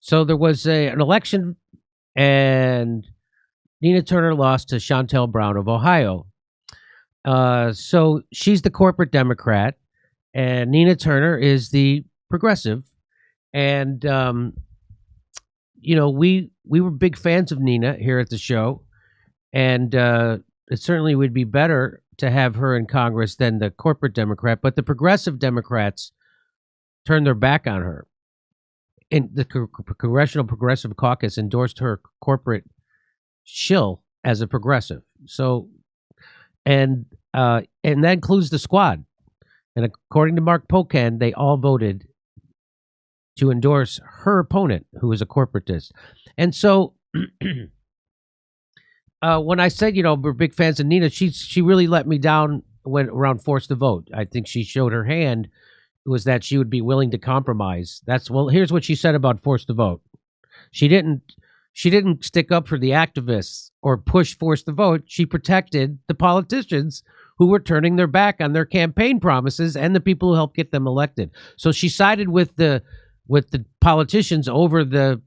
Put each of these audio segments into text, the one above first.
So there was an election, and Nina Turner lost to Shontel Brown of Ohio. So she's the corporate Democrat, and Nina Turner is the progressive. And we were big fans of Nina here at the show, and it certainly would be better to have her in Congress than the corporate Democrat. But the progressive Democrats turned their back on her, and the Congressional Progressive Caucus endorsed her corporate shill as a progressive. So, and that includes the squad. And according to Mark Pocan, they all voted to endorse her opponent, who is a corporatist. And so, when I said, we're big fans of Nina, she really let me down when around forced to vote. I think she showed her hand was that she would be willing to compromise. Here's what she said about forced to vote. She didn't stick up for the activists or push forced to vote. She protected the politicians who were turning their back on their campaign promises and the people who helped get them elected. So she sided with the politicians over the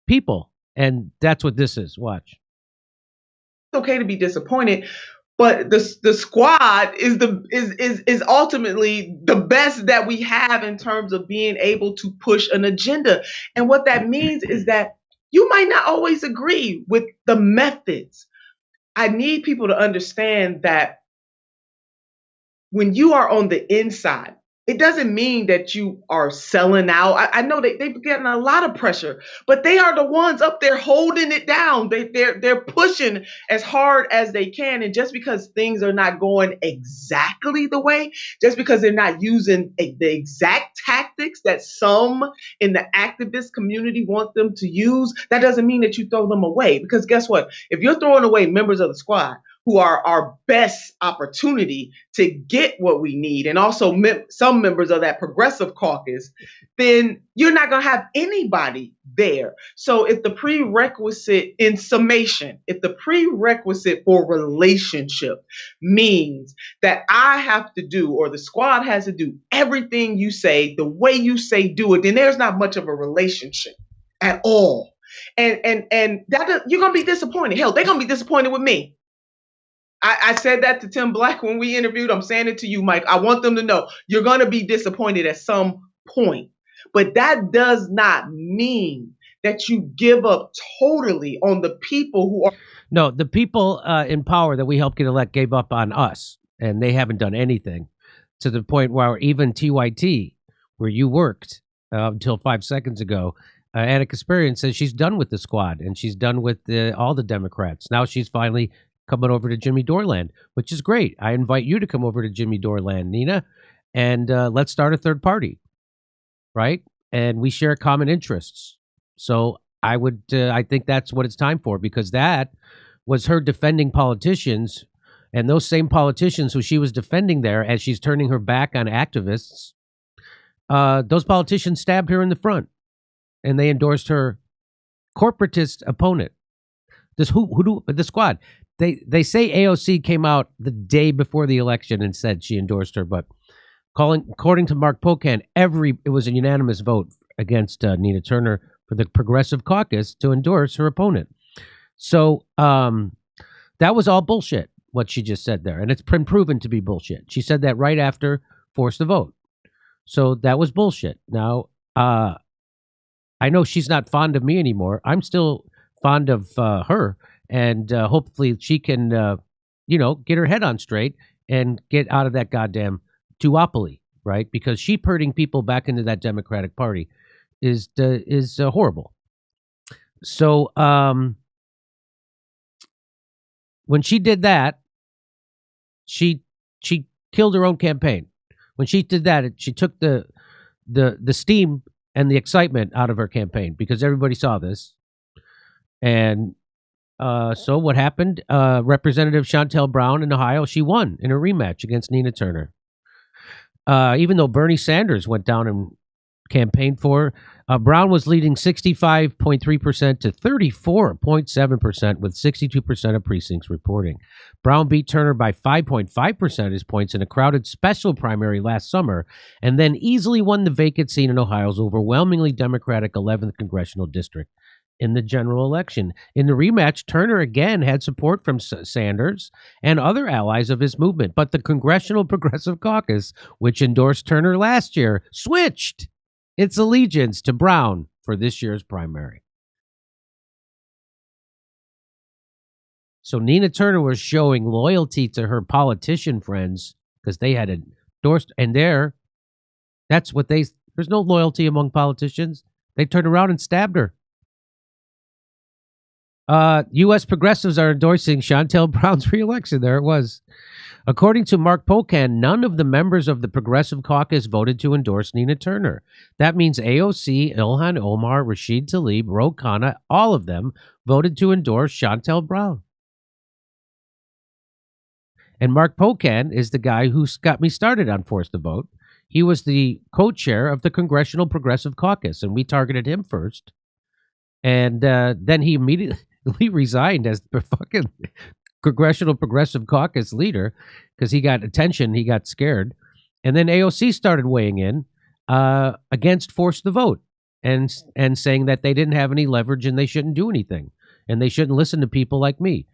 people, and that's what this is. Watch. It's okay to be disappointed, but the squad is ultimately the best that we have in terms of being able to push an agenda. And what that means is that you might not always agree with the methods. I need people to understand that when you are on the inside, it doesn't mean that you are selling out. I know they've gotten a lot of pressure, but they are the ones up there holding it down. They're pushing as hard as they can. And just because things are not going exactly the way, just because they're not using the exact tactics that some in the activist community want them to use, that doesn't mean that you throw them away. Because guess what? If you're throwing away members of the squad, who are our best opportunity to get what we need, and also some members of that progressive caucus, then you're not going to have anybody there. So if the prerequisite, in summation, if the prerequisite for relationship means that I have to do, or the squad has to do everything you say, the way you say do it, then there's not much of a relationship at all. And that you're going to be disappointed. Hell, they're going to be disappointed with me. I said that to Tim Black when we interviewed. I'm saying it to you, Mike. I want them to know you're going to be disappointed at some point. But that does not mean that you give up totally on the people who are. No, the people in power that we helped get elected gave up on us, and they haven't done anything, to the point where even TYT, where you worked until 5 seconds ago, Anna Kasparian says she's done with the squad, and she's done with all the Democrats. Now she's finally coming over to Jimmy Dore land, which is great. I invite you to come over to Jimmy Dore land, Nina, and let's start a third party, right? And we share common interests. So I think that's what it's time for, because that was her defending politicians, and those same politicians who she was defending there as she's turning her back on activists, those politicians stabbed her in the front, and they endorsed her corporatist opponent. The squad. They say AOC came out the day before the election and said she endorsed her, but according to Mark Pocan, it was a unanimous vote against Nina Turner for the Progressive Caucus to endorse her opponent. So that was all bullshit, what she just said there, and it's been proven to be bullshit. She said that right after forced to vote. So that was bullshit. Now, I know she's not fond of me anymore. I'm still fond of her. And hopefully she can, get her head on straight and get out of that goddamn duopoly, right? Because sheep herding people back into that Democratic Party is horrible. So when she did that, she killed her own campaign. When she did that, she took the steam and the excitement out of her campaign, because everybody saw this. And so what happened? Representative Shontel Brown in Ohio, she won in a rematch against Nina Turner. Even though Bernie Sanders went down and campaigned for. Brown was leading 65.3% to 34.7%, with 62% of precincts reporting. Brown beat Turner by 5.5 percentage points in a crowded special primary last summer, and then easily won the vacant seat in Ohio's overwhelmingly Democratic 11th congressional district in the general election. In the rematch, Turner again had support from Sanders and other allies of his movement, but the Congressional Progressive Caucus, which endorsed Turner last year, switched its allegiance to Brown for this year's primary. So Nina Turner was showing loyalty to her politician friends because they had endorsed, and there's no loyalty among politicians. They turned around and stabbed her. U.S. progressives are endorsing Shontel Brown's reelection. There it was. According to Mark Pocan, none of the members of the Progressive Caucus voted to endorse Nina Turner. That means AOC, Ilhan Omar, Rashid Tlaib, Ro Khanna, all of them voted to endorse Shontel Brown. And Mark Pocan is the guy who got me started on Force the Vote. He was the co-chair of the Congressional Progressive Caucus, and we targeted him first. And then he immediately resigned as the fucking Congressional Progressive Caucus leader because he got attention. He got scared. And then AOC started weighing in against Force the Vote and saying that they didn't have any leverage and they shouldn't do anything and they shouldn't listen to people like me.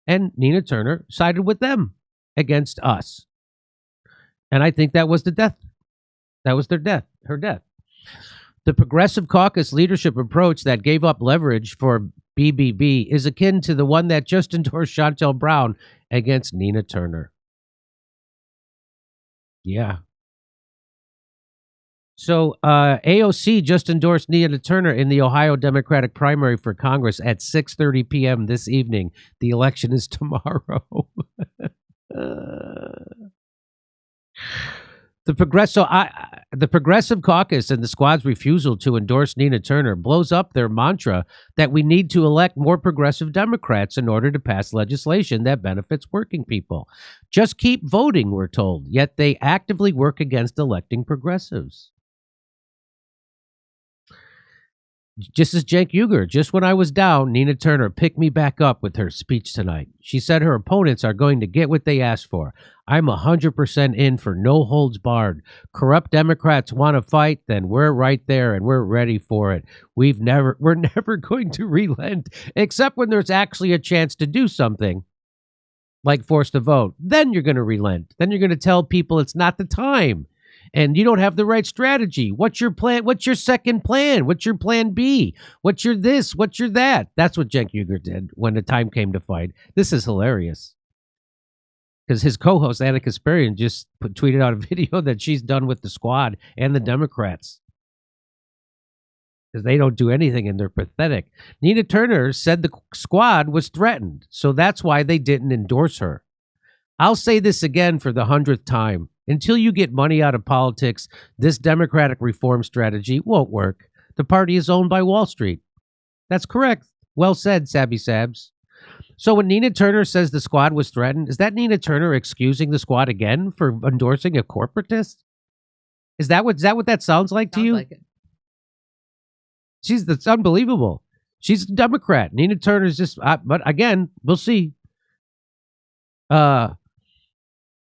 And Nina Turner sided with them against us. And I think that was the death. That was her death. The Progressive Caucus leadership approach that gave up leverage for BBB is akin to the one that just endorsed Shontel Brown against Nina Turner. Yeah. So AOC just endorsed Nina Turner in the Ohio Democratic primary for Congress at 6:30 p.m. this evening. The election is tomorrow. The Progressive Caucus and the squad's refusal to endorse Nina Turner blows up their mantra that we need to elect more progressive Democrats in order to pass legislation that benefits working people. Just keep voting, we're told, yet they actively work against electing progressives. Just as Cenk Uygur, just when I was down, Nina Turner picked me back up with her speech tonight. She said her opponents are going to get what they asked for. I'm 100% in for no holds barred. Corrupt Democrats want to fight, then we're right there and we're ready for it. We're never going to relent, except when there's actually a chance to do something, like force the vote. Then you're going to relent. Then you're going to tell people it's not the time. And you don't have the right strategy. What's your plan? What's your second plan? What's your plan B? What's your this? What's your that? That's what Cenk Uygur did when the time came to fight. This is hilarious. Because his co-host, Anna Kasparian, just tweeted out a video that she's done with the squad and the Democrats. Because they don't do anything and they're pathetic. Nina Turner said the squad was threatened, so that's why they didn't endorse her. I'll say this again for the 100th time. Until you get money out of politics, this Democratic reform strategy won't work. The party is owned by Wall Street. That's correct. Well said, Sabby Sabs. So when Nina Turner says the squad was threatened, is that Nina Turner excusing the squad again for endorsing a corporatist? Is that what that sounds like to you? Like it. That's unbelievable. She's a Democrat. Nina Turner's just, but again, we'll see.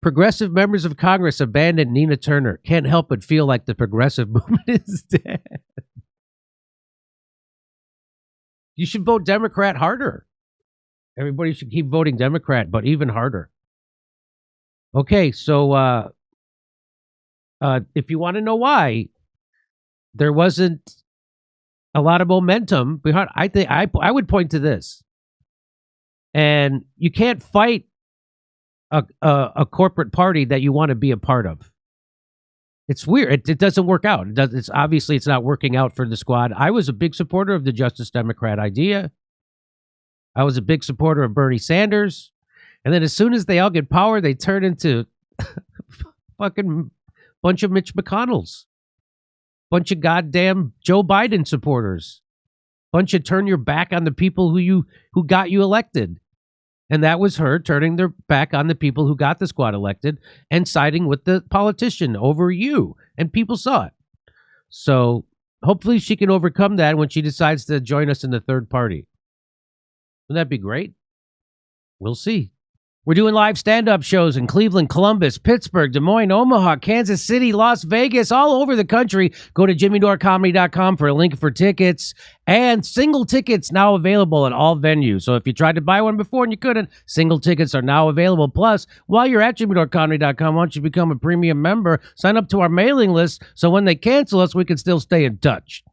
Progressive members of Congress abandoned Nina Turner. Can't help but feel like the progressive movement is dead. You should vote Democrat harder. Everybody should keep voting Democrat, but even harder. Okay, so if you want to know why there wasn't a lot of momentum behind, I think I would point to this. And you can't fight a corporate party that you want to be a part of. It's weird. It doesn't work out. It's obviously it's not working out for the squad. I was a big supporter of the Justice Democrat idea. I was a big supporter of Bernie Sanders. And then as soon as they all get power, they turn into fucking bunch of Mitch McConnells. Bunch of goddamn Joe Biden supporters. Bunch of turn your back on the people who got you elected. And that was her turning their back on the people who got the squad elected and siding with the politician over you. And people saw it. So hopefully she can overcome that when she decides to join us in the third party. Wouldn't that be great? We'll see. We're doing live stand-up shows in Cleveland, Columbus, Pittsburgh, Des Moines, Omaha, Kansas City, Las Vegas, all over the country. Go to jimmydorcomedy.com for a link for tickets. And single tickets now available at all venues. So if you tried to buy one before and you couldn't, single tickets are now available. Plus, while you're at jimmydorcomedy.com, why don't you become a premium member? Sign up to our mailing list so when they cancel us, we can still stay in touch.